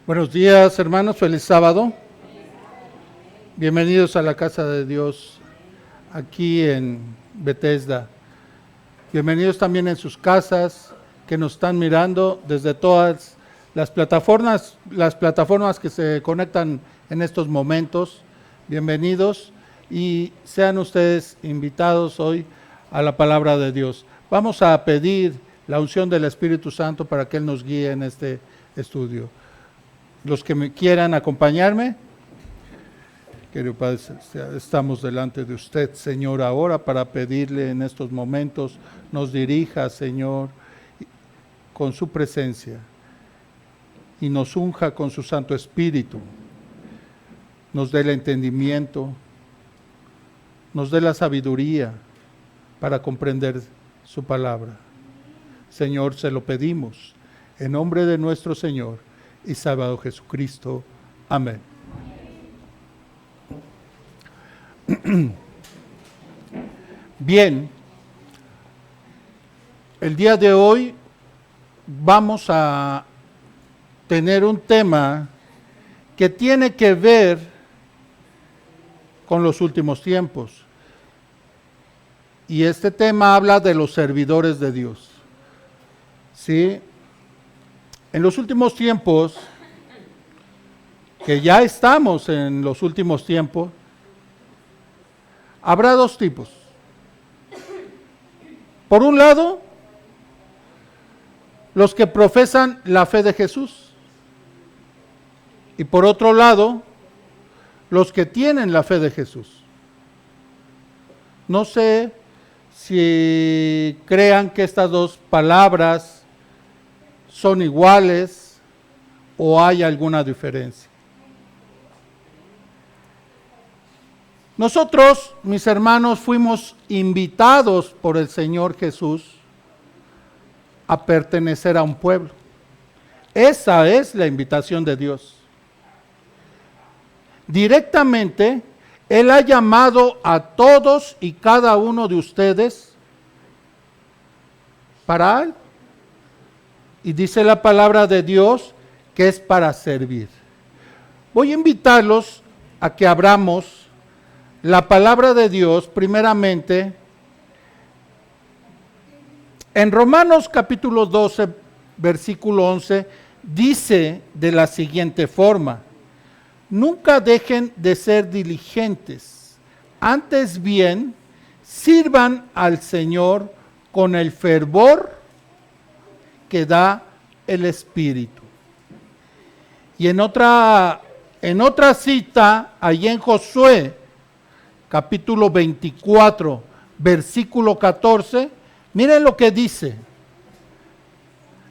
Buenos días, hermanos, feliz sábado. Bienvenidos a la casa de Dios aquí en Bethesda. Bienvenidos también en sus casas que nos están mirando desde todas las plataformas que se conectan en estos momentos. Bienvenidos y sean ustedes invitados hoy a la palabra de Dios. Vamos a pedir la unción del Espíritu Santo para que Él nos guíe en este estudio. Los que me quieran acompañarme, querido Padre, estamos delante de usted, Señor, ahora para pedirle en estos momentos, nos dirija, Señor, con su presencia y nos unja con su Santo Espíritu, nos dé el entendimiento, nos dé la sabiduría para comprender su palabra. Señor, se lo pedimos en nombre de nuestro Señor y Salvador Jesucristo. Amén. Bien, el día de hoy vamos a tener un tema que tiene que ver con los últimos tiempos. Y este tema habla de los servidores de Dios. ¿Sí? En los últimos tiempos, que ya estamos en los últimos tiempos, habrá dos tipos. Por un lado, los que profesan la fe de Jesús. Y por otro lado, los que tienen la fe de Jesús. No sé si crean que estas dos palabras son iguales o hay alguna diferencia. Nosotros, mis hermanos, fuimos invitados por el Señor Jesús a pertenecer a un pueblo. Esa es la invitación de Dios. Directamente, Él ha llamado a todos y cada uno de ustedes para Él. Y dice la palabra de Dios que es para servir. Voy a invitarlos a que abramos la palabra de Dios primeramente en Romanos capítulo 12, versículo 11, dice de la siguiente forma: nunca dejen de ser diligentes, antes bien sirvan al Señor con el fervor que da el Espíritu. Y en otra cita, allí en Josué, capítulo 24, versículo 14, miren lo que dice: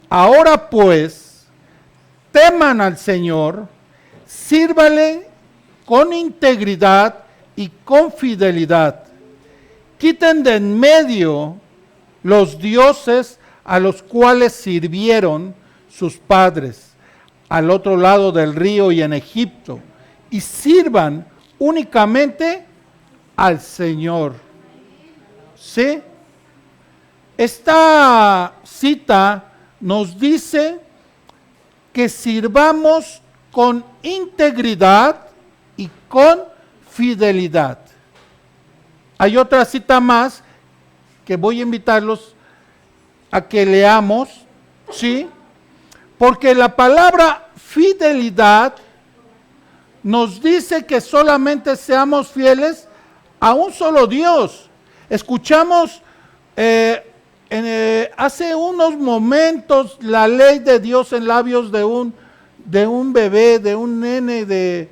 ahora pues, teman al Señor, sírvale con integridad y con fidelidad. Quiten de en medio los dioses a los cuales sirvieron sus padres al otro lado del río y en Egipto, y sirvan únicamente al Señor. ¿Sí? Esta cita nos dice que sirvamos con integridad y con fidelidad. Hay otra cita más que voy a invitarlos a que leamos, ¿sí? Porque la palabra fidelidad nos dice que solamente seamos fieles a un solo Dios. Escuchamos hace unos momentos la ley de Dios en labios de un bebé, de un nene de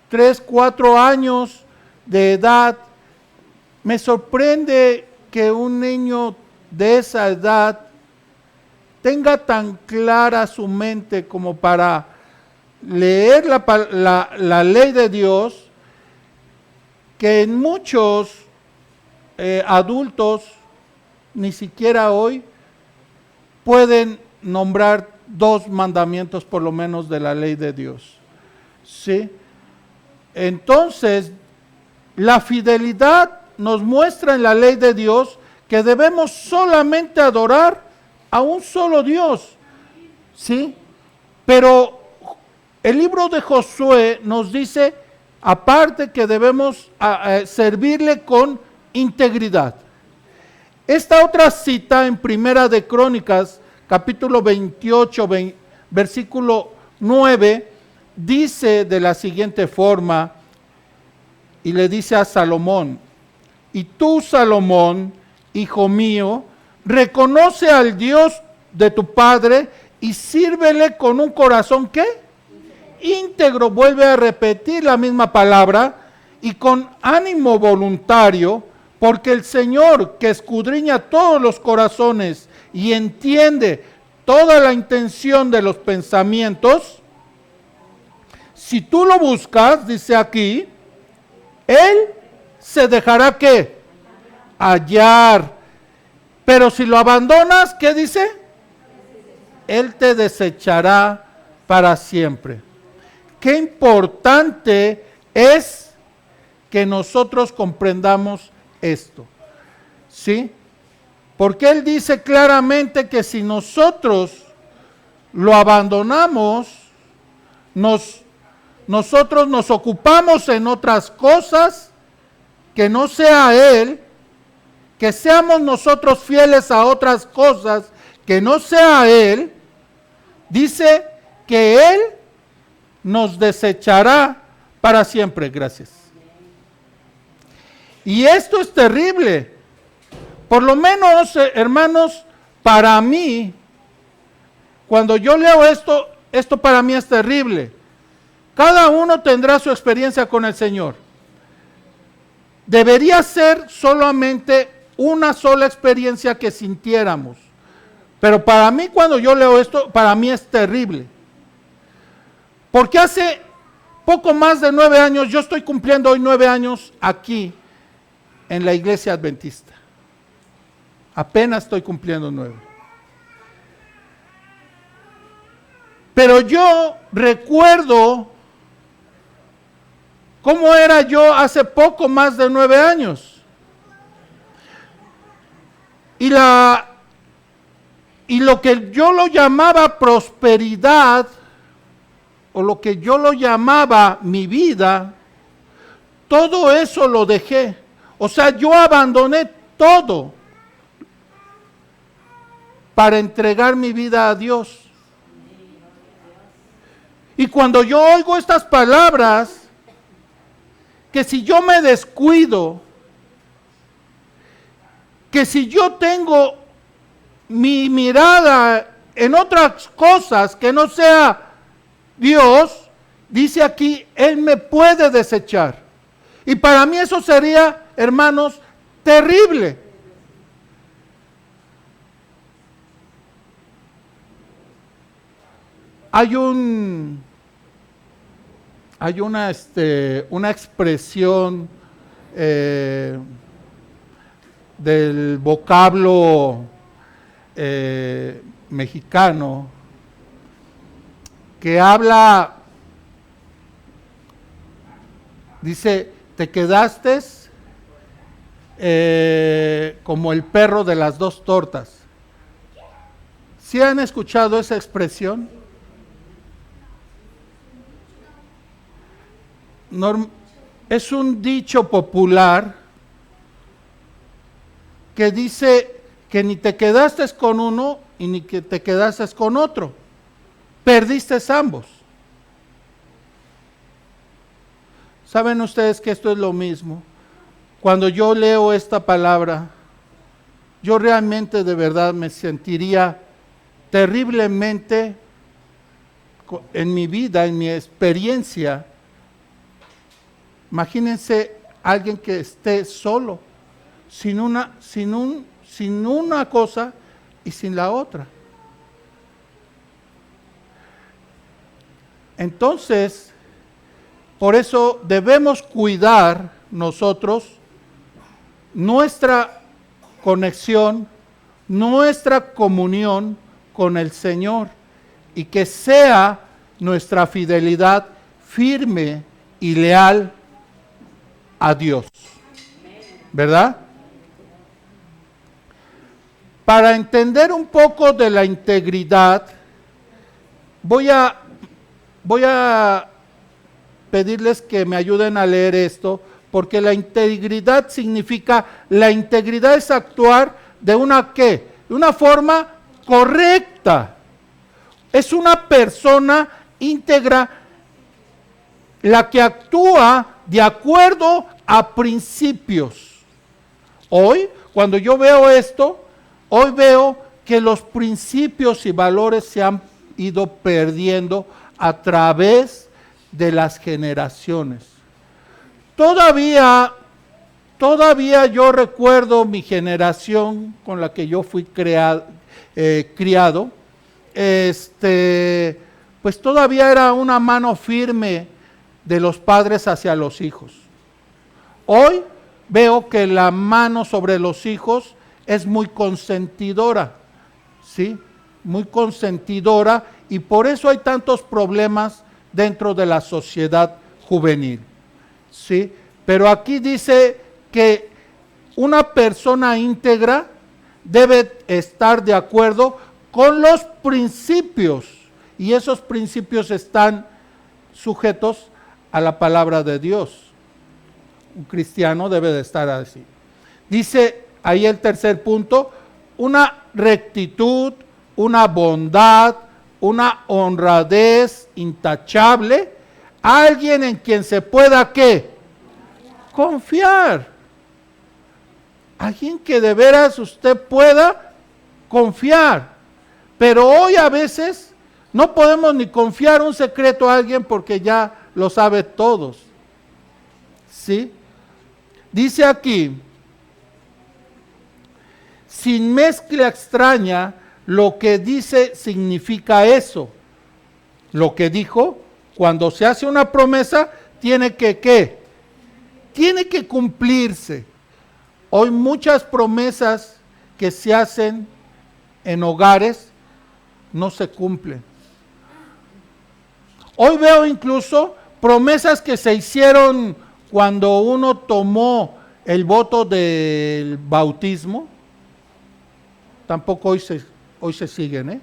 3, 4 años de edad. Me sorprende que un niño de esa edad tenga tan clara su mente como para leer la ley de Dios, que en muchos adultos ni siquiera hoy pueden nombrar 2 mandamientos por lo menos de la ley de Dios. ¿Sí? Entonces, la fidelidad nos muestra en la ley de Dios que debemos solamente adorar a un solo Dios, ¿sí? Pero el libro de Josué nos dice, aparte, que debemos servirle con integridad. Esta otra cita en Primera de Crónicas, capítulo 28, versículo 9, dice de la siguiente forma, y le dice a Salomón: y tú, Salomón, hijo mío, reconoce al Dios de tu padre y sírvele con un corazón, ¿qué? Íntegro. Vuelve a repetir la misma palabra, y con ánimo voluntario, porque el Señor, que escudriña todos los corazones y entiende toda la intención de los pensamientos, si tú lo buscas, dice aquí, Él se dejará, ¿qué? Hallar. Pero si lo abandonas, ¿qué dice? Él te desechará para siempre. Qué importante es que nosotros comprendamos esto, ¿sí? Porque Él dice claramente que si nosotros lo abandonamos, nosotros nos ocupamos en otras cosas que no sea Él, que seamos nosotros fieles a otras cosas que no sea Él, dice que Él nos desechará para siempre. Gracias. Y esto es terrible. Por lo menos, hermanos, para mí, cuando yo leo esto para mí es terrible. Cada uno tendrá su experiencia con el Señor. Debería ser solamente una sola experiencia que sintiéramos. Pero para mí, cuando yo leo esto, para mí es terrible. Porque hace poco más de 9 años, yo estoy cumpliendo hoy 9 años aquí en la iglesia adventista. Apenas estoy cumpliendo 9. Pero yo recuerdo cómo era yo hace poco más de 9 años. Y lo que yo lo llamaba prosperidad, o lo que yo lo llamaba mi vida, todo eso lo dejé. O sea, yo abandoné todo para entregar mi vida a Dios. Y cuando yo oigo estas palabras, que si yo me descuido, que si yo tengo mi mirada en otras cosas que no sea Dios, dice aquí, Él me puede desechar. Y para mí eso sería, hermanos, terrible. Hay una expresión del vocablo mexicano que habla, dice, te quedaste como el perro de las 2 tortas. ¿Sí han escuchado esa expresión? Es un dicho popular que dice que ni te quedaste con uno y ni que te quedaste con otro. Perdiste ambos. ¿Saben ustedes que esto es lo mismo? Cuando yo leo esta palabra, yo realmente de verdad me sentiría terriblemente en mi vida, en mi experiencia. Imagínense alguien que esté solo, sin una cosa y sin la otra. Entonces, por eso debemos cuidar nosotros nuestra conexión, nuestra comunión con el Señor, y que sea nuestra fidelidad firme y leal a Dios, ¿verdad? Para entender un poco de la integridad, voy a pedirles que me ayuden a leer esto, porque la integridad significa, la integridad es actuar de una ¿qué? De una forma correcta. Es una persona íntegra la que actúa de acuerdo a principios. Hoy, cuando yo veo esto, hoy veo que los principios y valores se han ido perdiendo a través de las generaciones. Todavía yo recuerdo mi generación con la que yo fui criado, pues todavía era una mano firme de los padres hacia los hijos. Hoy veo que la mano sobre los hijos es muy consentidora, ¿sí? Muy consentidora, y por eso hay tantos problemas dentro de la sociedad juvenil, ¿sí? Pero aquí dice que una persona íntegra debe estar de acuerdo con los principios, y esos principios están sujetos a la palabra de Dios. Un cristiano debe de estar así. Dice ahí el tercer punto, una rectitud, una bondad, una honradez intachable, alguien en quien se pueda ¿qué? Confiar. Alguien que de veras usted pueda confiar. Pero hoy a veces no podemos ni confiar un secreto a alguien porque ya lo sabe todos. ¿Sí? Dice aquí, sin mezcla extraña, lo que dice significa eso. Lo que dijo, cuando se hace una promesa, tiene que ¿qué? Tiene que cumplirse. Hoy muchas promesas que se hacen en hogares no se cumplen. Hoy veo incluso promesas que se hicieron cuando uno tomó el voto del bautismo, tampoco hoy se siguen,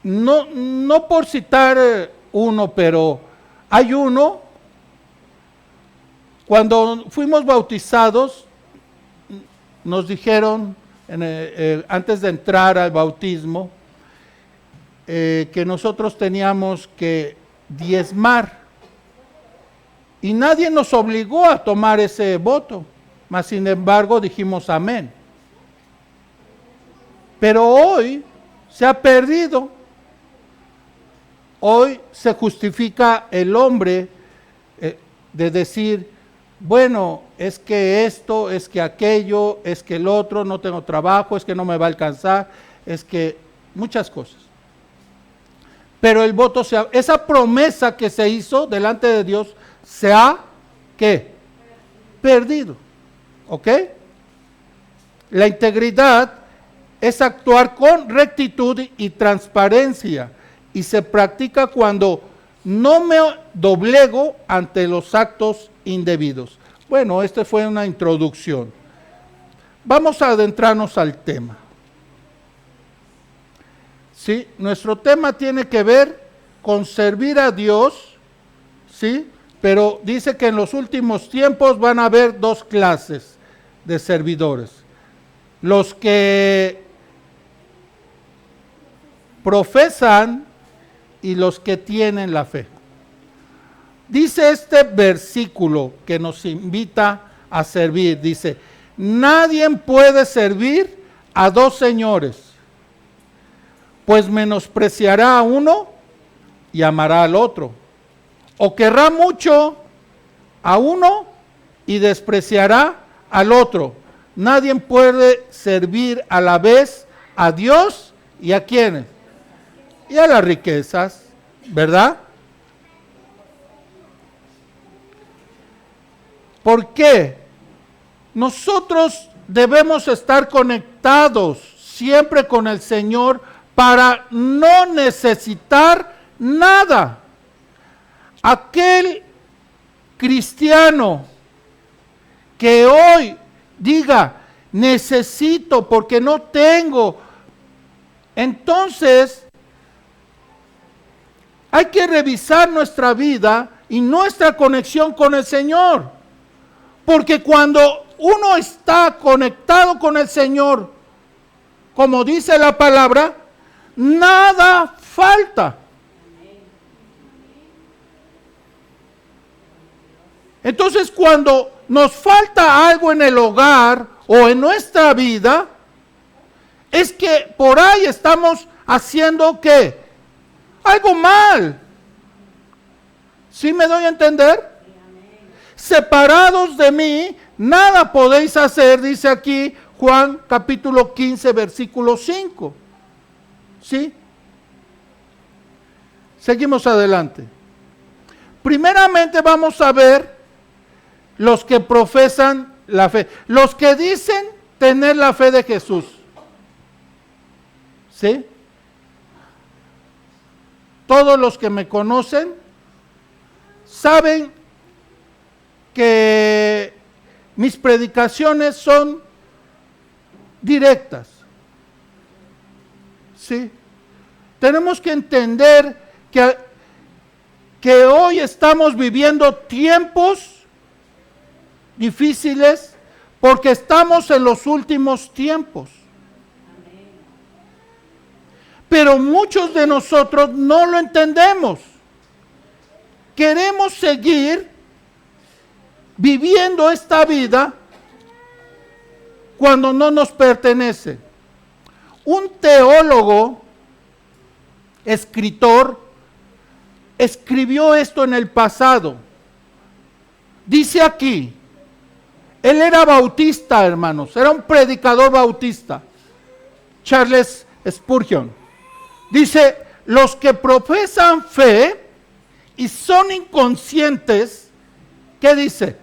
No por citar uno, pero hay uno, cuando fuimos bautizados, nos dijeron, antes de entrar al bautismo, que nosotros teníamos que diezmar. Y nadie nos obligó a tomar ese voto, mas sin embargo dijimos amén. Pero hoy se ha perdido. Hoy se justifica el hombre de decir, bueno, es que esto, es que aquello, es que el otro, no tengo trabajo, es que no me va a alcanzar, es que muchas cosas. Pero el voto, esa promesa que se hizo delante de Dios, se ha, ¿qué? Perdido. ¿Ok? La integridad es actuar con rectitud y transparencia, y se practica cuando no me doblego ante los actos indebidos. Bueno, esta fue una introducción. Vamos a adentrarnos al tema. ¿Sí? Nuestro tema tiene que ver con servir a Dios, ¿sí? Pero dice que en los últimos tiempos van a haber dos clases de servidores. Los que profesan y los que tienen la fe. Dice este versículo que nos invita a servir, dice, nadie puede servir a dos señores, pues menospreciará a uno y amará al otro, o querrá mucho a uno y despreciará al otro. Nadie puede servir a la vez a Dios y a quienes, y a las riquezas, ¿verdad? ¿Por qué? Nosotros debemos estar conectados siempre con el Señor para no necesitar nada. Aquel cristiano que hoy diga, necesito porque no tengo, entonces hay que revisar nuestra vida y nuestra conexión con el Señor. Porque cuando uno está conectado con el Señor, como dice la palabra, nada falta. Entonces, cuando nos falta algo en el hogar o en nuestra vida, es que por ahí estamos haciendo ¿qué? Algo mal. ¿Sí me doy a entender? Separados de mí, nada podéis hacer, dice aquí Juan capítulo 15, versículo 5. ¿Sí? Seguimos adelante. Primeramente vamos a ver los que profesan la fe, los que dicen tener la fe de Jesús. ¿Sí? Todos los que me conocen saben que mis predicaciones son directas. ¿Sí? Tenemos que entender que hoy estamos viviendo tiempos difíciles porque estamos en los últimos tiempos. Pero muchos de nosotros no lo entendemos. Queremos seguir viviendo esta vida cuando no nos pertenece. Un teólogo, escritor, escribió esto en el pasado. Dice aquí, él era bautista, hermanos, era un predicador bautista, Charles Spurgeon. Dice, los que profesan fe y son inconscientes, ¿qué dice?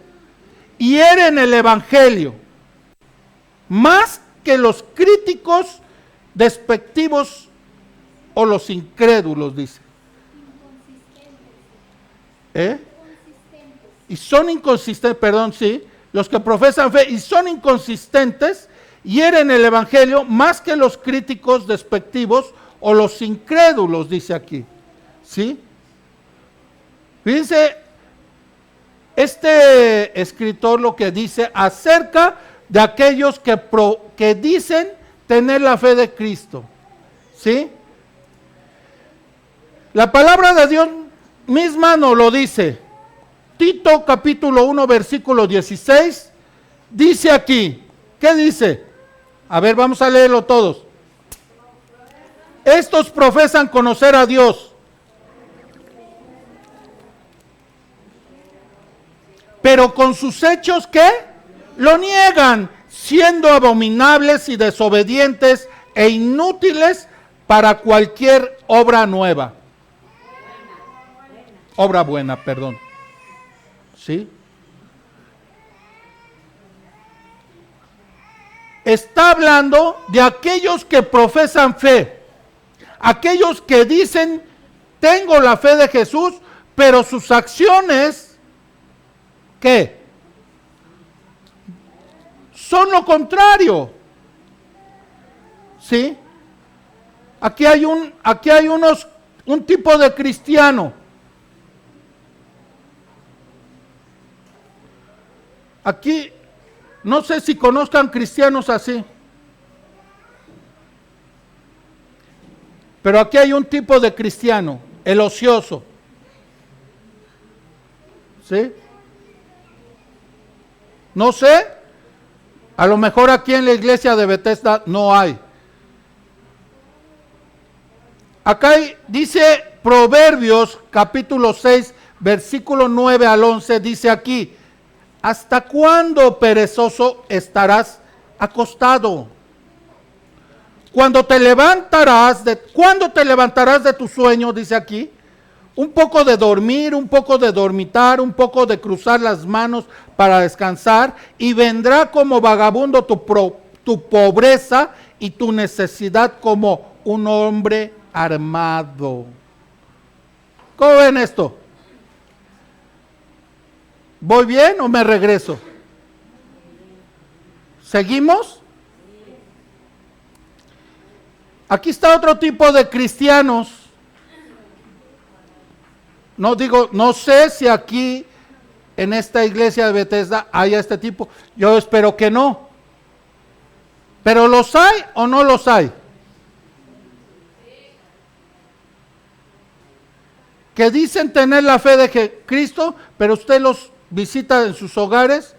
Hieren el evangelio, más que los críticos despectivos o los incrédulos, dice. Y son inconsistentes, perdón, sí, los que profesan fe y son inconsistentes, hieren el evangelio más que los críticos despectivos o los incrédulos, dice aquí. ¿Sí? Fíjense, este escritor lo que dice acerca de aquellos que dicen tener la fe de Cristo. ¿Sí? La palabra de Dios misma nos lo dice. Tito capítulo 1 versículo 16 dice aquí, ¿qué dice? A ver, vamos a leerlo todos. Estos profesan conocer a Dios, pero con sus hechos, ¿qué? Lo niegan, siendo abominables y desobedientes e inútiles para cualquier obra nueva. Obra buena, perdón. ¿Sí? Está hablando de aquellos que profesan fe, aquellos que dicen, tengo la fe de Jesús, pero sus acciones, ¿qué? Son lo contrario. ¿Sí? Aquí hay un tipo de cristiano. Aquí, no sé si conozcan cristianos así. Pero aquí hay un tipo de cristiano, el ocioso. ¿Sí? No sé, a lo mejor aquí en la iglesia de Bethesda no hay. Acá dice Proverbios capítulo 6, versículo 9 al 11, dice aquí, ¿hasta cuándo, perezoso, estarás acostado? ¿Cuándo te levantarás de tu sueño? Dice aquí. Un poco de dormir, un poco de dormitar, un poco de cruzar las manos para descansar, y vendrá como vagabundo tu pobreza y tu necesidad como un hombre armado. ¿Cómo ven esto? ¿Voy bien o me regreso? ¿Seguimos? Aquí está otro tipo de cristianos. No sé si aquí en esta iglesia de Bethesda haya este tipo. Yo espero que no. ¿Pero los hay o no los hay? Que dicen tener la fe de Cristo, pero usted los visita en sus hogares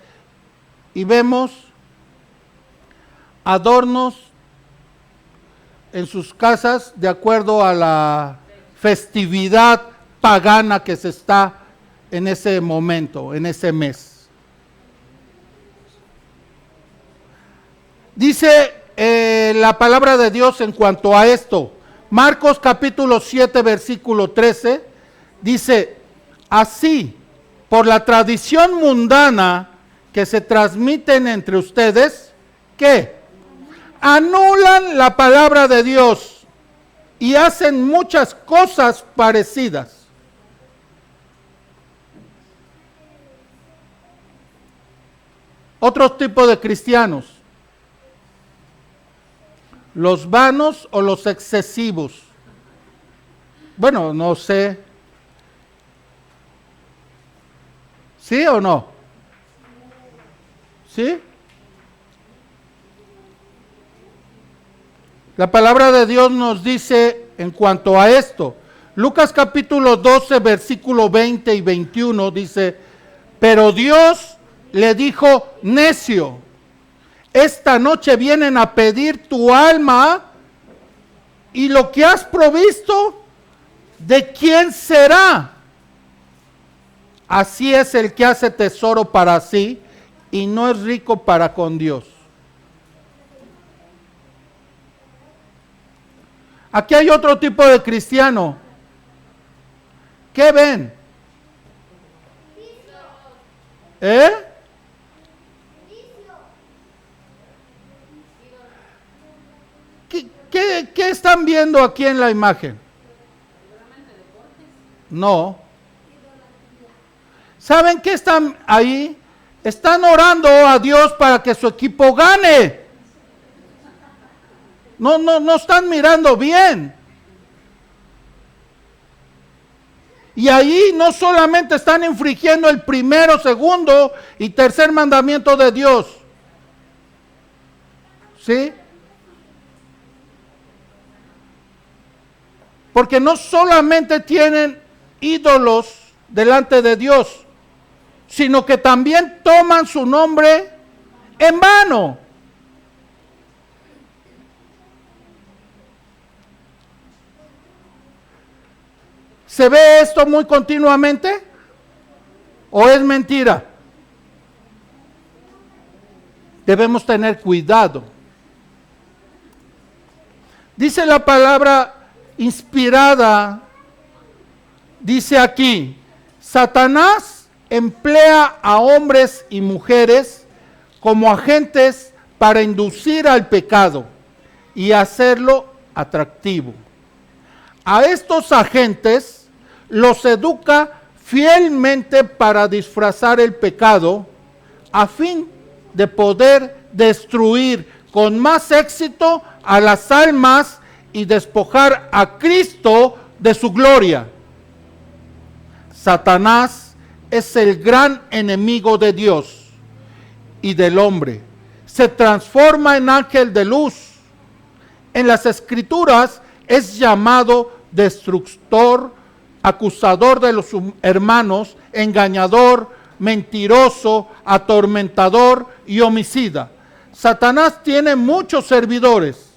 y vemos adornos en sus casas de acuerdo a la festividad pagana que se está en ese momento, en ese mes. Dice la palabra de Dios en cuanto a esto. Marcos capítulo 7 versículo 13 dice, así, por la tradición mundana que se transmiten entre ustedes, ¿qué? Anulan la palabra de Dios y hacen muchas cosas parecidas. Otro tipo de cristianos, los vanos o los excesivos. Bueno, no sé. ¿Sí o no? ¿Sí? La palabra de Dios nos dice en cuanto a esto. Lucas capítulo 12, versículo 20 y 21 dice, pero Dios le dijo, necio, esta noche vienen a pedir tu alma y lo que has provisto, ¿de quién será? Así es el que hace tesoro para sí y no es rico para con Dios. Aquí hay otro tipo de cristiano. ¿Qué ven? ¿Eh? ¿Qué están viendo aquí en la imagen? No. ¿Saben qué están ahí? Están orando a Dios para que su equipo gane. No están mirando bien. Y ahí no solamente están infringiendo el primero, segundo y tercer mandamiento de Dios. ¿Sí? Porque no solamente tienen ídolos delante de Dios, sino que también toman su nombre en vano. ¿Se ve esto muy continuamente? ¿O es mentira? Debemos tener cuidado. Dice la palabra inspirada, dice aquí, Satanás emplea a hombres y mujeres como agentes para inducir al pecado y hacerlo atractivo. A estos agentes los educa fielmente para disfrazar el pecado a fin de poder destruir con más éxito a las almas y despojar a Cristo de su gloria. Satanás es el gran enemigo de Dios y del hombre. Se transforma en ángel de luz. En las Escrituras es llamado destructor, acusador de los hermanos, engañador, mentiroso, atormentador y homicida. Satanás tiene muchos servidores,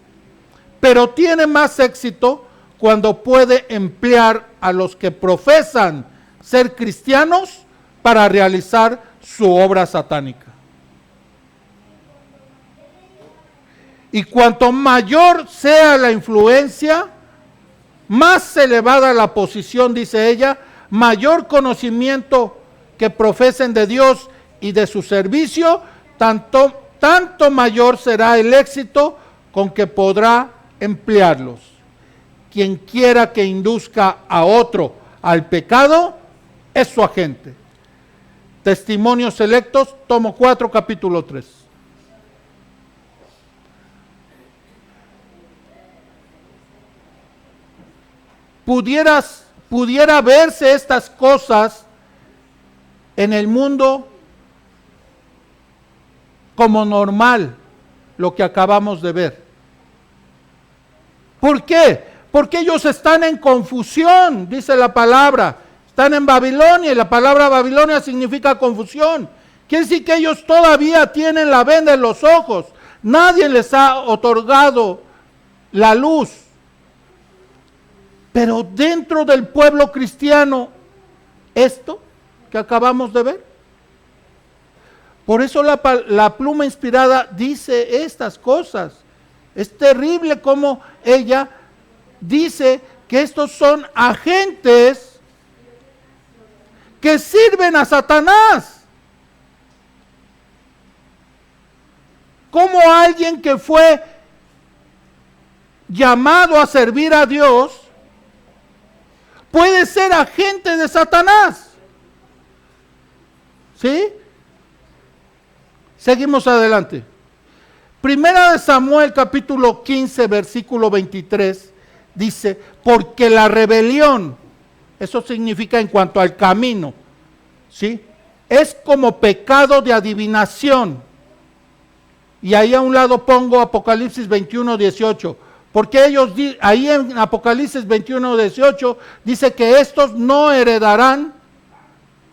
pero tiene más éxito cuando puede emplear a los que profesan ser cristianos para realizar su obra satánica. Y cuanto mayor sea la influencia, más elevada la posición, dice ella, mayor conocimiento que profesen de Dios y de su servicio, tanto mayor será el éxito con que podrá emplearlos. Quien quiera que induzca a otro al pecado es su agente. Testimonios Selectos, tomo 4, capítulo 3. Pudiera verse estas cosas en el mundo como normal, lo que acabamos de ver. ¿Por qué? Porque ellos están en confusión, dice la palabra. Están en Babilonia y la palabra Babilonia significa confusión. Quiere decir que ellos todavía tienen la venda en los ojos. Nadie les ha otorgado la luz. Pero dentro del pueblo cristiano, esto que acabamos de ver. Por eso la pluma inspirada dice estas cosas. Es terrible como ella dice que estos son agentes que sirven a Satanás. Como alguien que fue llamado a servir a Dios puede ser agente de Satanás. ¿Sí? Seguimos adelante. Primera de Samuel capítulo 15 versículo 23 dice, porque la rebelión, eso significa en cuanto al camino, ¿sí? Es como pecado de adivinación. Y ahí a un lado pongo Apocalipsis 21, 18. Porque ellos, ahí en Apocalipsis 21, 18, dice que estos no heredarán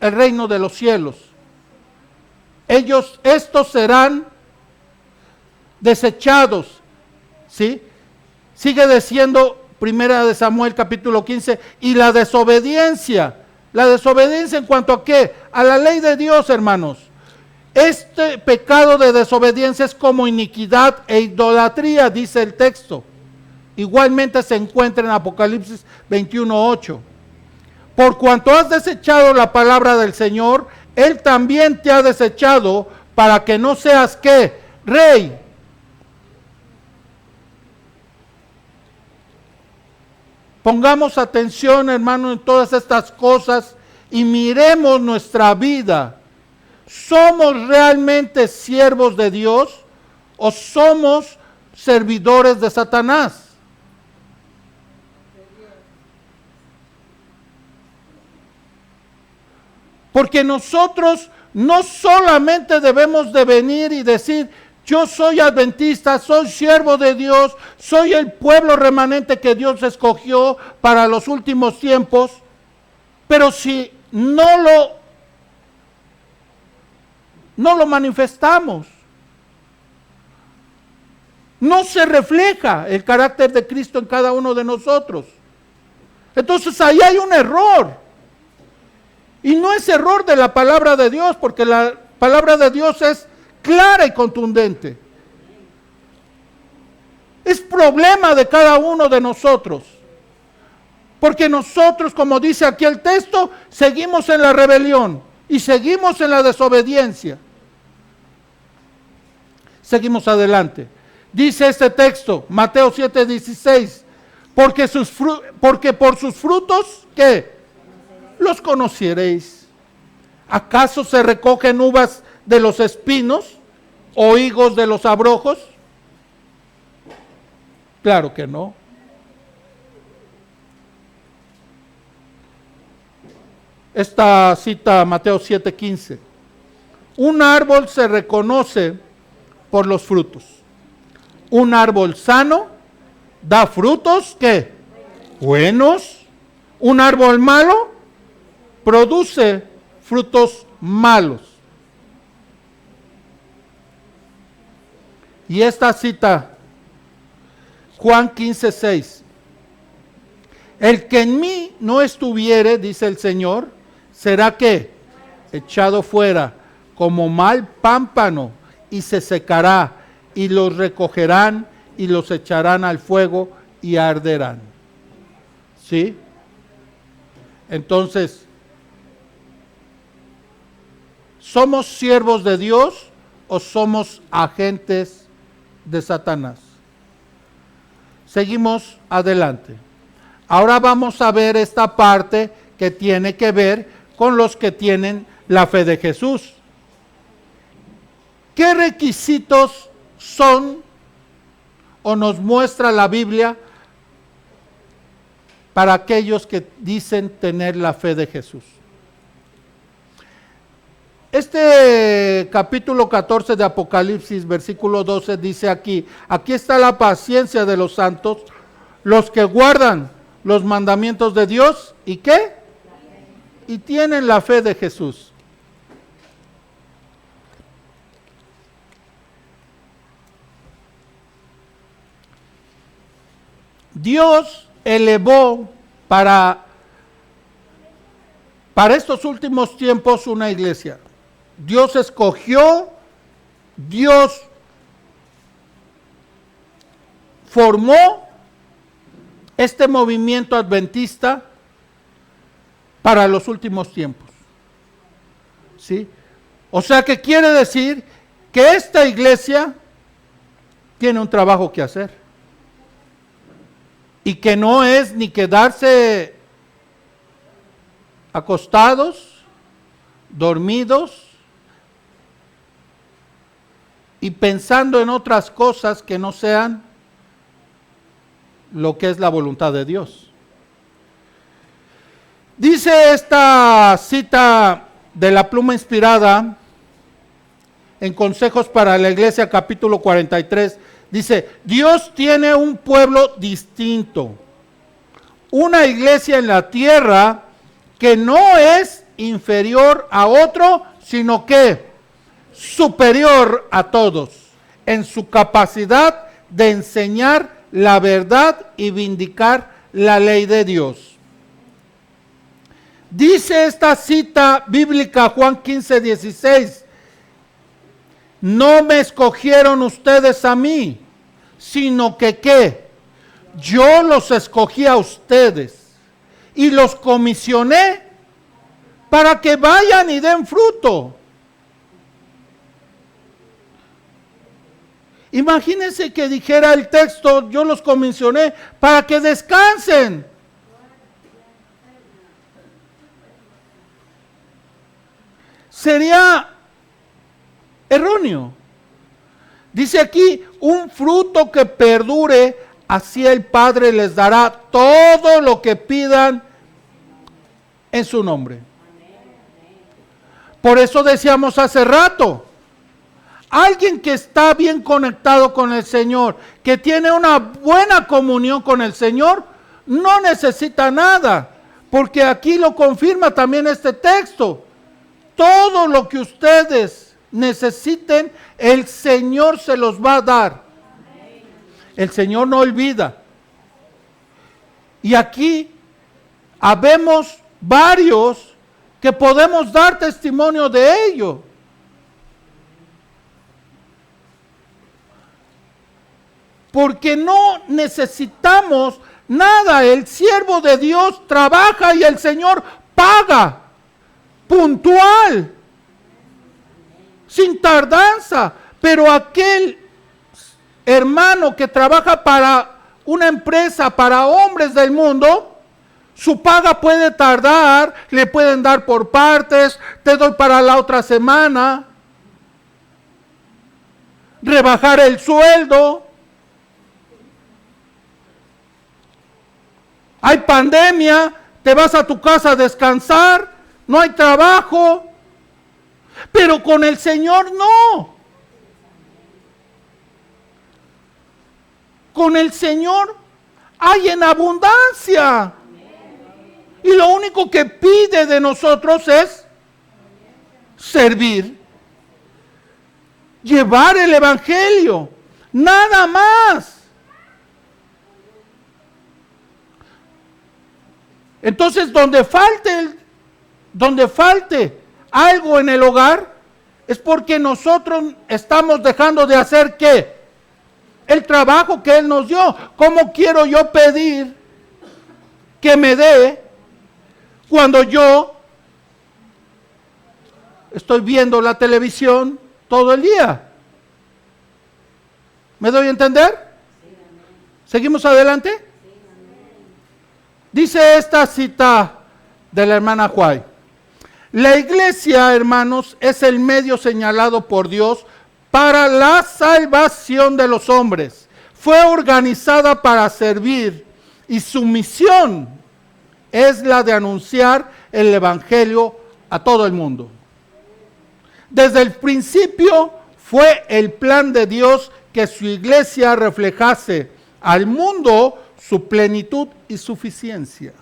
el reino de los cielos. Estos serán desechados, ¿sí? Sigue diciendo Primera de Samuel capítulo 15, y la desobediencia en cuanto a qué, a la ley de Dios, hermanos. Este pecado de desobediencia es como iniquidad e idolatría, dice el texto. Igualmente se encuentra en Apocalipsis 21, 8. Por cuanto has desechado la palabra del Señor, Él también te ha desechado para que no seas ¿qué? Rey. Pongamos atención, hermano, en todas estas cosas y miremos nuestra vida. ¿Somos realmente siervos de Dios o somos servidores de Satanás? Porque nosotros no solamente debemos de venir y decir, yo soy adventista, soy siervo de Dios, soy el pueblo remanente que Dios escogió para los últimos tiempos, pero si no lo manifestamos, no se refleja el carácter de Cristo en cada uno de nosotros. Entonces ahí hay un error. Y no es error de la palabra de Dios, porque la palabra de Dios es clara y contundente. Es problema de cada uno de nosotros. Porque nosotros, como dice aquí el texto, seguimos en la rebelión y seguimos en la desobediencia. Seguimos adelante. Dice este texto, Mateo 7:16, porque por sus frutos, ¿qué? Los conoceréis. ¿Acaso se recogen uvas de los espinos o higos de los abrojos? Claro que no. Esta cita Mateo 7:15. Un árbol se reconoce por los frutos. Un árbol sano da frutos ¿qué? Buenos. Un árbol malo produce frutos malos. Y esta cita, Juan 15:6. El que en mí no estuviere, dice el Señor, será que echado fuera como mal pámpano y se secará, y los recogerán y los echarán al fuego y arderán. ¿Sí? Entonces, ¿somos siervos de Dios o somos agentes de Satanás? Seguimos adelante. Ahora vamos a ver esta parte que tiene que ver con los que tienen la fe de Jesús. ¿Qué requisitos son o nos muestra la Biblia para aquellos que dicen tener la fe de Jesús? Este capítulo 14 de Apocalipsis, versículo 12, dice aquí está la paciencia de los santos, los que guardan los mandamientos de Dios, ¿y qué? Y tienen la fe de Jesús. Dios elevó para estos últimos tiempos una iglesia. Dios escogió, Dios formó este movimiento adventista para los últimos tiempos. ¿Sí? O sea que quiere decir que esta iglesia tiene un trabajo que hacer. Y que no es ni quedarse acostados, dormidos y pensando en otras cosas que no sean lo que es la voluntad de Dios. Dice esta cita de la pluma inspirada en Consejos para la Iglesia, capítulo 43, dice: Dios tiene un pueblo distinto, una iglesia en la tierra que no es inferior a otro, sino que superior a todos en su capacidad de enseñar la verdad y vindicar la ley de Dios. Dice esta cita bíblica, Juan 15:16, no me escogieron ustedes a mí, sino que ¿qué? Yo los escogí a ustedes y los comisioné para que vayan y den fruto. Imagínense que dijera el texto, yo los comisioné para que descansen. Sería erróneo. Dice aquí, un fruto que perdure, así el Padre les dará todo lo que pidan en su nombre. Por eso decíamos hace rato, alguien que está bien conectado con el Señor, que tiene una buena comunión con el Señor, no necesita nada, porque aquí lo confirma también este texto. Todo lo que ustedes necesiten, el Señor se los va a dar. El Señor no olvida. Y aquí habemos varios que podemos dar testimonio de ello. Porque no necesitamos nada. El siervo de Dios trabaja y el Señor paga. Puntual. Sin tardanza. Pero aquel hermano que trabaja para una empresa, para hombres del mundo, su paga puede tardar, le pueden dar por partes, te doy para la otra semana, rebajar el sueldo. Hay pandemia, te vas a tu casa a descansar, no hay trabajo, pero con el Señor no. Con el Señor hay en abundancia. Y lo único que pide de nosotros es servir, llevar el evangelio, nada más. Entonces, donde falte algo en el hogar, es porque nosotros estamos dejando de hacer ¿qué? El trabajo que Él nos dio. ¿Cómo quiero yo pedir que me dé cuando yo estoy viendo la televisión todo el día? ¿Me doy a entender? ¿Seguimos adelante? Dice esta cita de la hermana White: La iglesia, hermanos, es el medio señalado por Dios para la salvación de los hombres. Fue organizada para servir y su misión es la de anunciar el evangelio a todo el mundo. Desde el principio fue el plan de Dios que su iglesia reflejase al mundo su plenitud y suficiencia.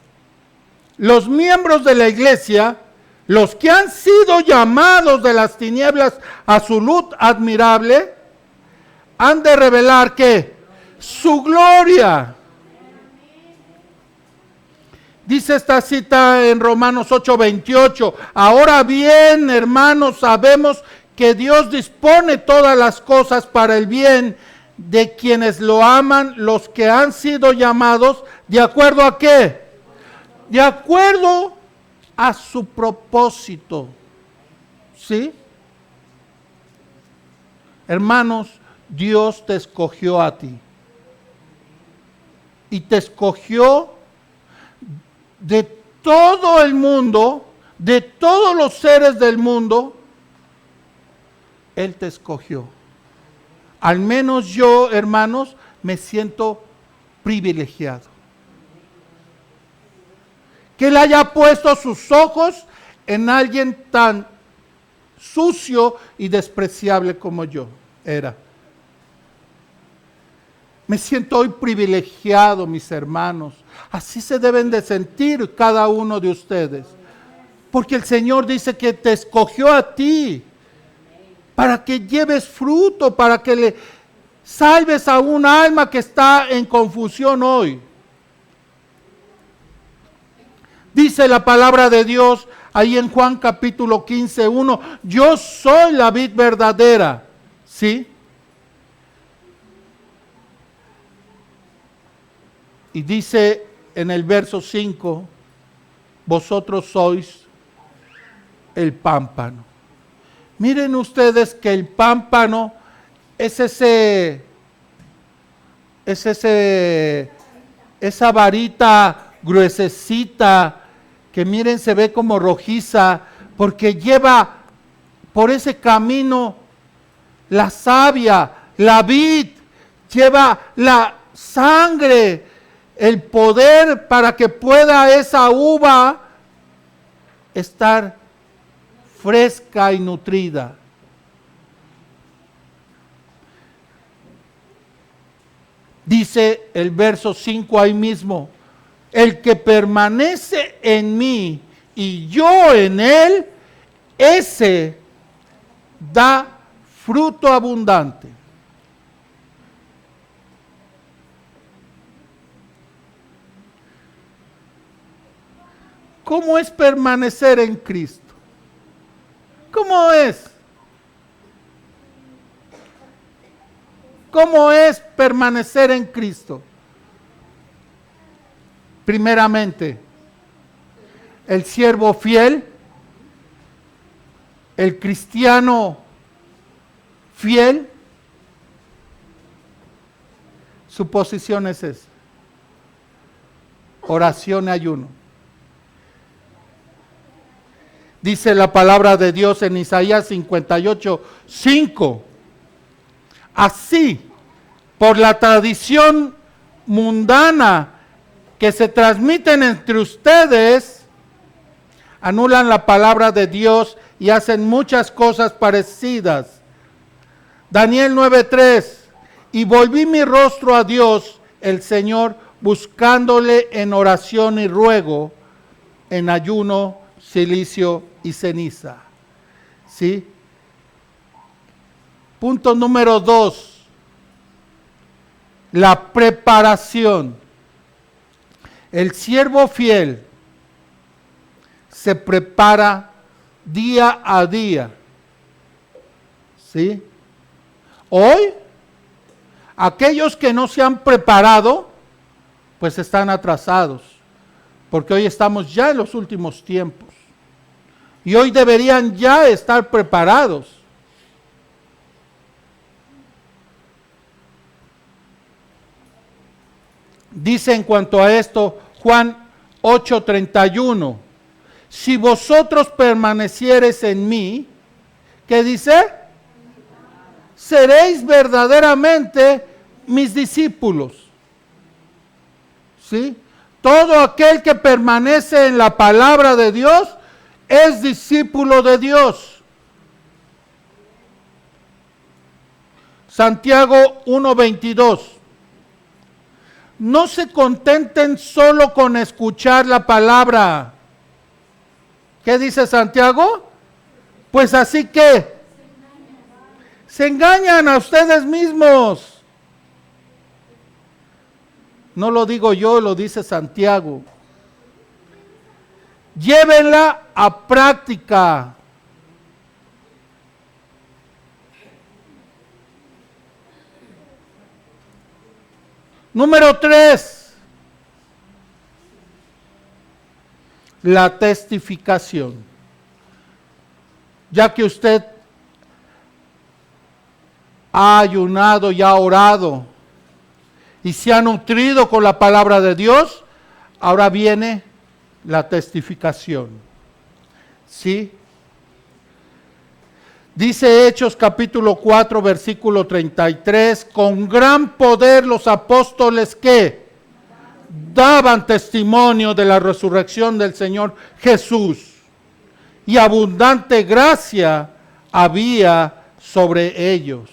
Los miembros de la iglesia, los que han sido llamados de las tinieblas a su luz admirable, han de revelar ¿qué? Su gloria. Dice esta cita en Romanos 8:28. Ahora bien, hermanos, sabemos que Dios dispone todas las cosas para el bien de quienes lo aman, los que han sido llamados, ¿de acuerdo a qué? De acuerdo a su propósito. ¿Sí? Hermanos, Dios te escogió a ti. Y te escogió de todo el mundo, de todos los seres del mundo, Él te escogió. Al menos yo, hermanos, me siento privilegiado. Que Él haya puesto sus ojos en alguien tan sucio y despreciable como yo era. Me siento hoy privilegiado, mis hermanos. Así se deben de sentir cada uno de ustedes. Porque el Señor dice que te escogió a ti para que lleves fruto, para que le salves a un alma que está en confusión hoy. Dice la palabra de Dios ahí en Juan capítulo 15:1, yo soy la vid verdadera, ¿sí? Y dice en el verso 5, vosotros sois el pámpano. Miren ustedes que el pámpano es esa varita gruesecita que miren se ve como rojiza porque lleva por ese camino la savia, la vid, lleva la sangre, el poder para que pueda esa uva estar fresca y nutrida. Dice el verso 5 ahí mismo, el que permanece en mí y yo en él, ese da fruto abundante. ¿Cómo es permanecer en Cristo? ¿Cómo es? ¿Cómo es permanecer en Cristo? Primeramente, el siervo fiel, el cristiano fiel, su posición es esa: oración y ayuno. Dice la palabra de Dios en Isaías 58:5. Así, por la tradición mundana que se transmiten entre ustedes, anulan la palabra de Dios y hacen muchas cosas parecidas. Daniel 9:3. Y volví mi rostro a Dios, el Señor, buscándole en oración y ruego, en ayuno, silicio y ceniza. ¿Sí? Punto número 2. La preparación. El siervo fiel se prepara día a día. ¿Sí? Hoy, aquellos que no se han preparado, pues están atrasados, porque hoy estamos ya en los últimos tiempos. Y hoy deberían ya estar preparados. Dice en cuanto a esto Juan 8:31, si vosotros permaneciereis en mí, ¿qué dice? Seréis verdaderamente mis discípulos. ¿Sí? Todo aquel que permanece en la palabra de Dios es discípulo de Dios. Santiago 1:22. No se contenten solo con escuchar la palabra. ¿Qué dice Santiago? Pues así que se engañan a ustedes mismos. No lo digo yo, lo dice Santiago. Llévenla a práctica. Número 3. La testificación. Ya que usted ha ayunado y ha orado y se ha nutrido con la palabra de Dios, ahora viene la testificación. ¿Sí? Dice Hechos capítulo 4, versículo 33, con gran poder los apóstoles que daban testimonio de la resurrección del Señor Jesús, y abundante gracia había sobre ellos.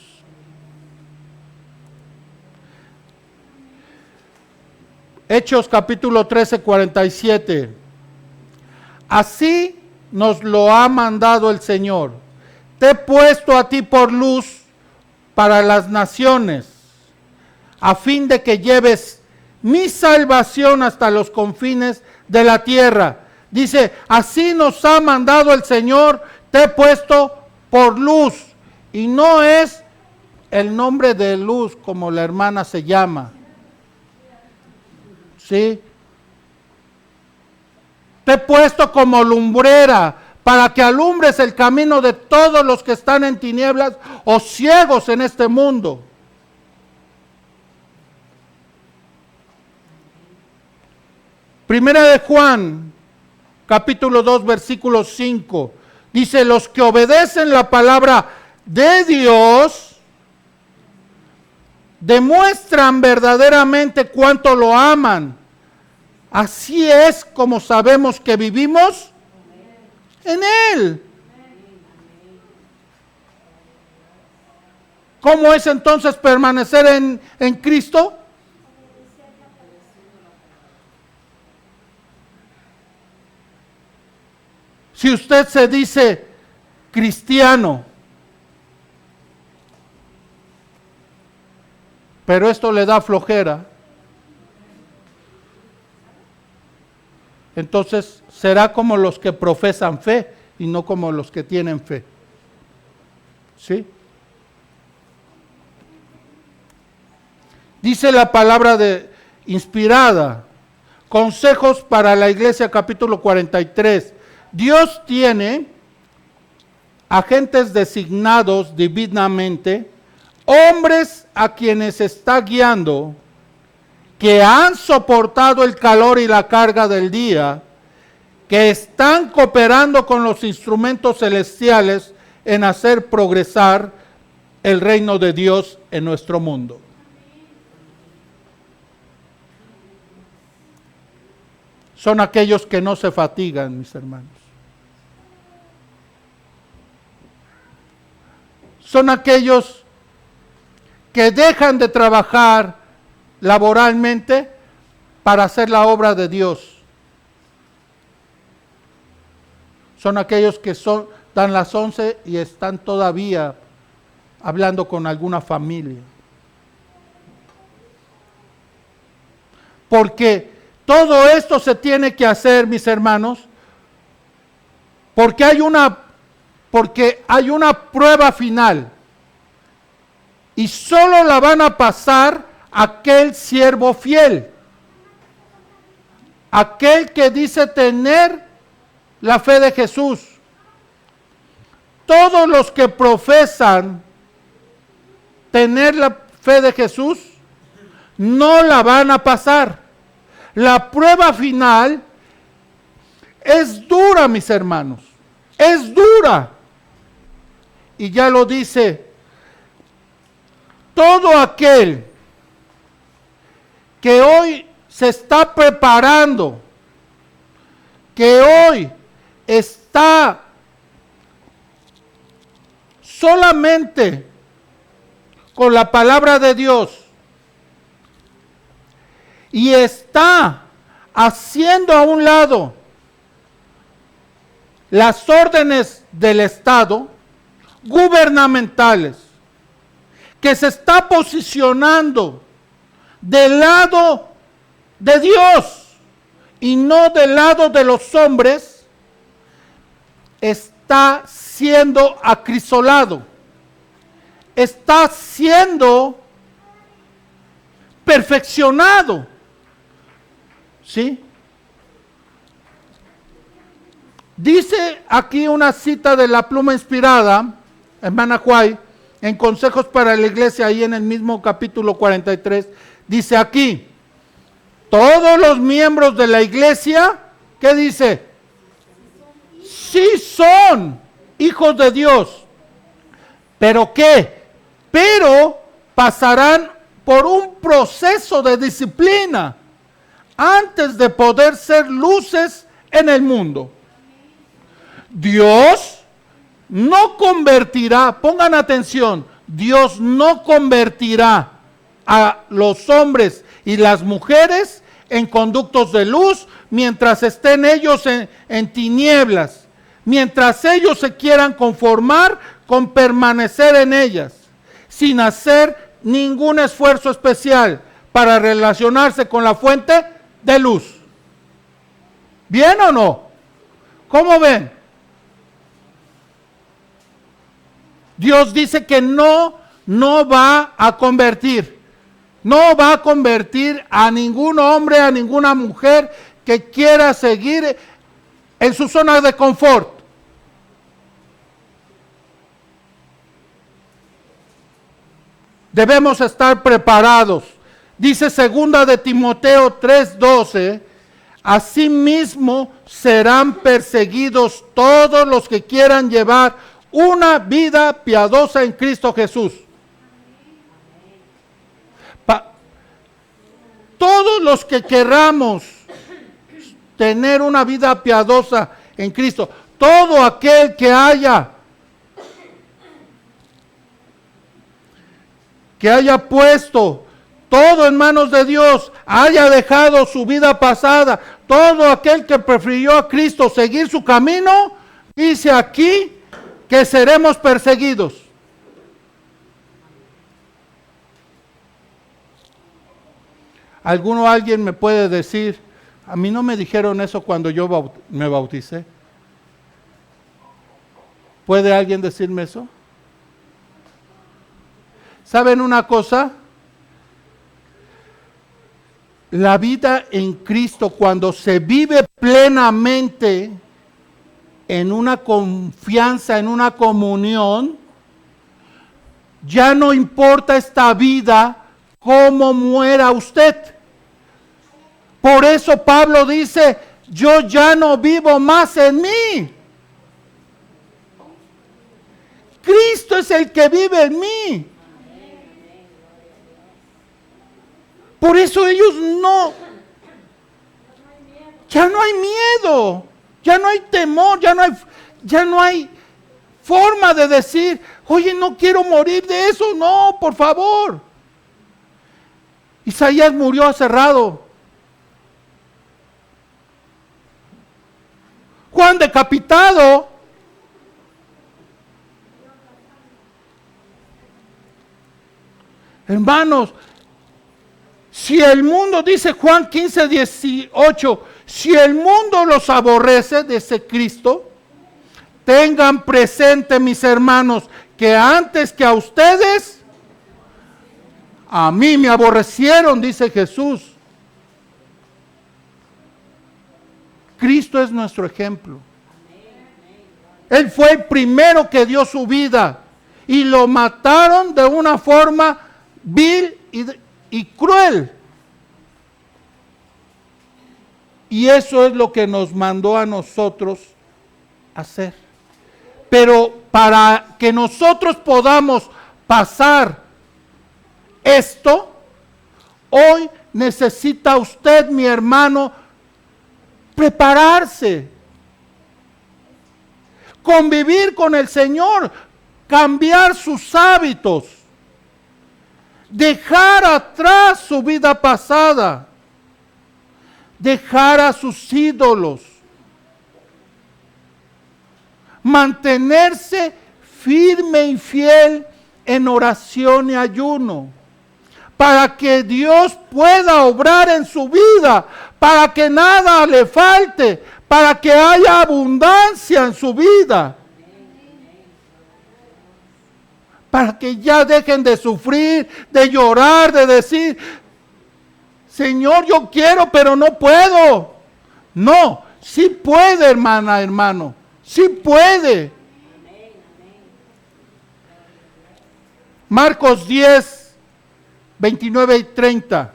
Hechos capítulo 13, 47. Así nos lo ha mandado el Señor. Te he puesto a ti por luz para las naciones, a fin de que lleves mi salvación hasta los confines de la tierra. Dice, así nos ha mandado el Señor, te he puesto por luz. Y no es el nombre de luz como la hermana se llama. ¿Sí? Te he puesto como lumbrera para que alumbres el camino de todos los que están en tinieblas o ciegos en este mundo. Primera de Juan, capítulo 2, versículo 5. Dice, los que obedecen la palabra de Dios demuestran verdaderamente cuánto lo aman. Así es como sabemos que vivimos en Él. ¿Cómo es entonces permanecer en Cristo? Si usted se dice cristiano, pero esto le da flojera, entonces será como los que profesan fe y no como los que tienen fe. ¿Sí? Dice la palabra inspirada, Consejos para la Iglesia, capítulo 43. Dios tiene agentes designados divinamente, hombres a quienes está guiando, que han soportado el calor y la carga del día, que están cooperando con los instrumentos celestiales en hacer progresar el reino de Dios en nuestro mundo. Son aquellos que no se fatigan, mis hermanos. Son aquellos que dejan de trabajar laboralmente para hacer la obra de Dios. Son aquellos que dan las 11 y están todavía hablando con alguna familia. Porque todo esto se tiene que hacer, mis hermanos, porque hay una prueba final. Y solo la van a pasar aquel siervo fiel, aquel que dice tener la fe de Jesús. Todos los que profesan tener la fe de Jesús no la van a pasar. La prueba final es dura, mis hermanos, es dura. Y ya lo dice, todo aquel que hoy se está preparando, que hoy está solamente con la palabra de Dios y está haciendo a un lado las órdenes del Estado gubernamentales, que se está posicionando del lado de Dios y no del lado de los hombres, está siendo acrisolado, está siendo perfeccionado, ¿sí? Dice aquí una cita de la pluma inspirada, hermana Huay, en Consejos para la Iglesia, ahí en el mismo capítulo 43, dice aquí, todos los miembros de la iglesia, ¿qué dice? Sí son hijos de Dios, ¿pero qué? Pero pasarán por un proceso de disciplina antes de poder ser luces en el mundo. Dios no convertirá, pongan atención, Dios no convertirá a los hombres y las mujeres en conductos de luz mientras estén ellos en tinieblas, mientras ellos se quieran conformar con permanecer en ellas, sin hacer ningún esfuerzo especial para relacionarse con la fuente de luz. ¿Bien o no? ¿Cómo ven? Dios dice que no va a convertir a ningún hombre, a ninguna mujer que quiera seguir en su zona de confort. Debemos estar preparados. Dice 2 de Timoteo 3:12, asimismo serán perseguidos todos los que quieran llevar una vida piadosa en Cristo Jesús. Todos los que queramos tener una vida piadosa en Cristo, todo aquel que haya puesto todo en manos de Dios, haya dejado su vida pasada, todo aquel que prefirió a Cristo seguir su camino, dice aquí que seremos perseguidos. Alguien me puede decir, a mí no me dijeron eso cuando yo me bauticé. ¿Puede alguien decirme eso? ¿Saben una cosa? La vida en Cristo, cuando se vive plenamente en una confianza, en una comunión, ya no importa esta vida cómo muera usted. Por eso Pablo dice, yo ya no vivo más en mí. Cristo es el que vive en mí. Por eso ellos ya no hay miedo, ya no hay temor, ya no hay forma de decir, oye, no quiero morir de eso, no, por favor. Isaías murió aserrado. Juan decapitado. Hermanos, si el mundo, dice Juan 15:18, si el mundo los aborrece, dice Cristo, tengan presente, mis hermanos, que antes que a ustedes, a mí me aborrecieron, dice Jesús. Cristo es nuestro ejemplo. Él fue el primero que dio su vida y lo mataron de una forma vil y cruel. Y eso es lo que nos mandó a nosotros hacer. Pero para que nosotros podamos pasar esto, hoy necesita usted, mi hermano, prepararse, convivir con el Señor, cambiar sus hábitos, dejar atrás su vida pasada, dejar a sus ídolos, mantenerse firme y fiel en oración y ayuno, para que Dios pueda obrar en su vida, para que nada le falte, para que haya abundancia en su vida, para que ya dejen de sufrir, de llorar, de decir, Señor, yo quiero, pero no puedo. No, sí puede, hermana, hermano, sí puede. Marcos 10, 29 y 30.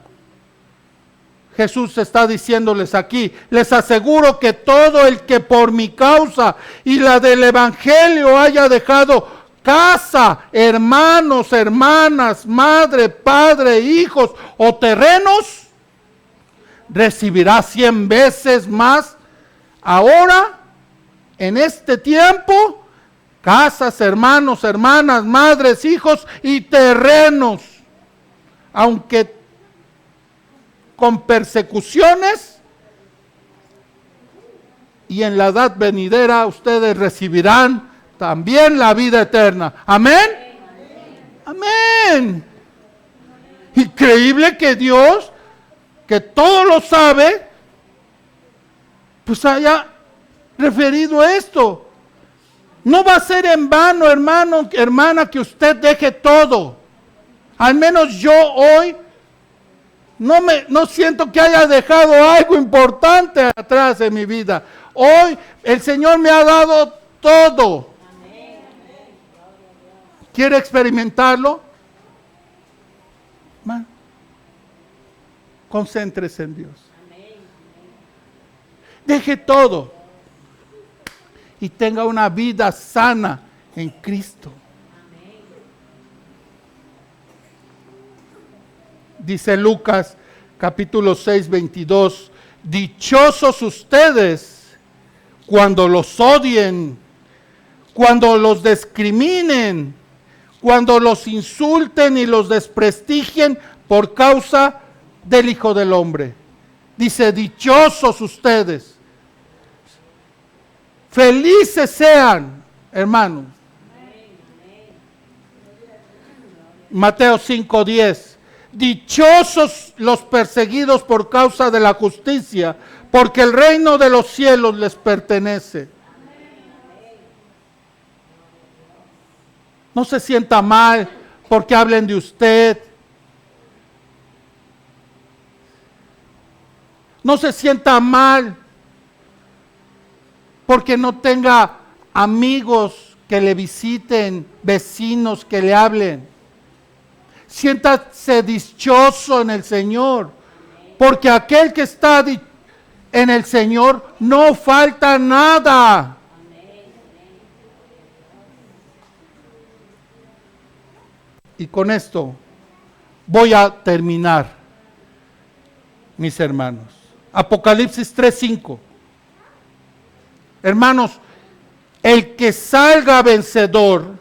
Jesús está diciéndoles aquí, les aseguro que todo el que por mi causa y la del evangelio haya dejado casa, hermanos, hermanas, madre, padre, hijos o terrenos, recibirá 100 veces más ahora, en este tiempo, casas, hermanos, hermanas, madres, hijos y terrenos, aunque con persecuciones, y en la edad venidera ustedes recibirán también la vida eterna. Amén. Amén. Increíble que Dios, que todo lo sabe, pues haya referido esto. No va a ser en vano, hermano, hermana, que usted deje todo. Al menos yo hoy no siento que haya dejado algo importante atrás de mi vida. Hoy el Señor me ha dado todo. ¿Quiere experimentarlo? Concéntrese en Dios. Deje todo y tenga una vida sana en Cristo. Dice Lucas capítulo 6, 22, dichosos ustedes cuando los odien, cuando los discriminen, cuando los insulten y los desprestigien por causa del Hijo del Hombre. Dice, dichosos ustedes. Felices sean, hermanos. Mateo 5:10. Dichosos los perseguidos por causa de la justicia, porque el reino de los cielos les pertenece. No se sienta mal porque hablen de usted. No se sienta mal porque no tenga amigos que le visiten, vecinos que le hablen. Siéntase dichoso en el Señor, porque aquel que está en el Señor no falta nada. Y con esto voy a terminar, mis hermanos. Apocalipsis 3:5. Hermanos, el que salga vencedor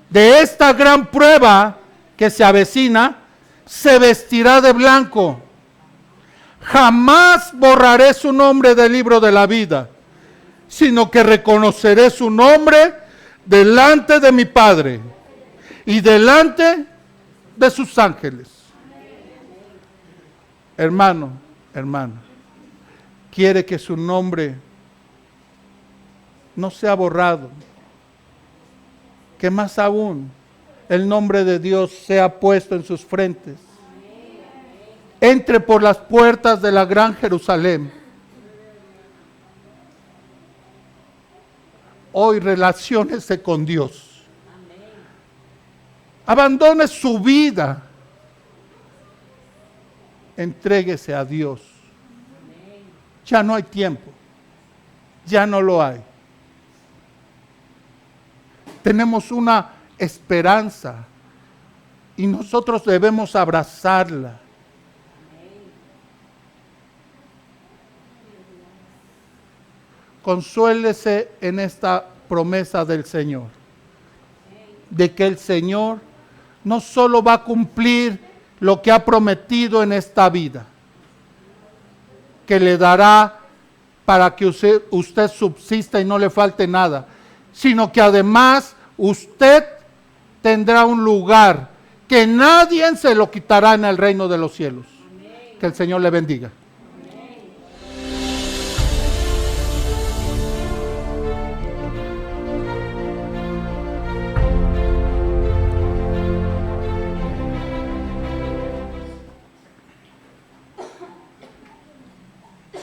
de esta gran prueba que se avecina, se vestirá de blanco. Jamás borraré su nombre del libro de la vida, sino que reconoceré su nombre delante de mi Padre y delante de sus ángeles. Hermano, hermana, quiere que su nombre no sea borrado, que más aún el nombre de Dios sea puesto en sus frentes. Entre por las puertas de la gran Jerusalén. Hoy relaciónese con Dios. Abandone su vida. Entréguese a Dios. Ya no hay tiempo. Ya no lo hay. Tenemos una esperanza y nosotros debemos abrazarla. Consuélese en esta promesa del Señor, de que el Señor no solo va a cumplir lo que ha prometido en esta vida, que le dará para que usted subsista y no le falte nada, sino que además usted tendrá un lugar que nadie se lo quitará en el reino de los cielos. Que el Señor le bendiga.